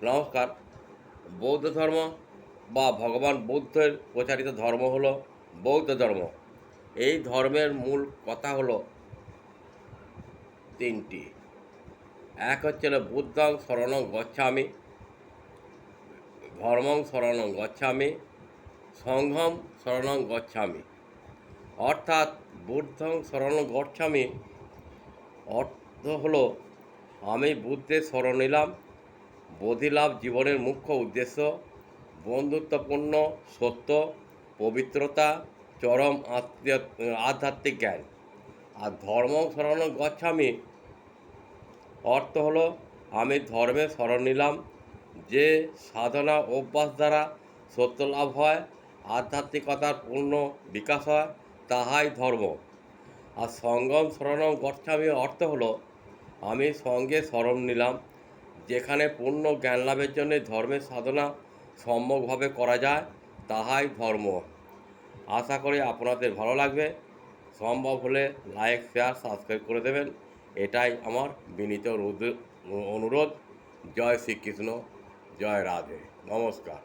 নমস্কার। বৌদ্ধ ধর্ম বা ভগবান বুদ্ধের প্রচারিত ধর্ম হলো বৌদ্ধ ধর্ম। এই ধর্মের মূল কথা হলো তিনটি। এক হচ্ছে হলো বুদ্ধং শরণং গচ্ছামি, ধর্মং শরণং গচ্ছামি, সংঘম শরণং গচ্ছামি। অর্থাৎ বুদ্ধং শরণং গচ্ছামি অর্থ হলো আমি বুদ্ধের শরণ নিলাম। বোধিলাভ জীবনের মুখ্য উদ্দেশ্য, বন্ধুত্বপূর্ণ সত্য, পবিত্রতা, চরম আধ্যাত্মিক জ্ঞান। আর ধর্ম শরণ গচ্ছামি অর্থ হলো আমি ধর্মে শরণ নিলাম, যে সাধনা অভ্যাস দ্বারা সত্য লাভ হয়, আধ্যাত্মিকতার পূর্ণ বিকাশ হয়, তাহাই ধর্ম। আর সঙ্গম শরণম গচ্ছামি অর্থ হলো আমি সঙ্গে শরণ নিলাম, যেখানে পূর্ণ জ্ঞান লাভের জন্য ধর্মের সাধনা সম্যকভাবে করা যায়, তাহাই ধর্ম। আশা করি আপনাদের ভালো লাগবে। সম্ভব হলে লাইক, শেয়ার, সাবস্ক্রাইব করে দেবেন। এটাই আমার বিনীত অনুরোধ। জয় শ্রীকৃষ্ণ, জয় রাধে, নমস্কার।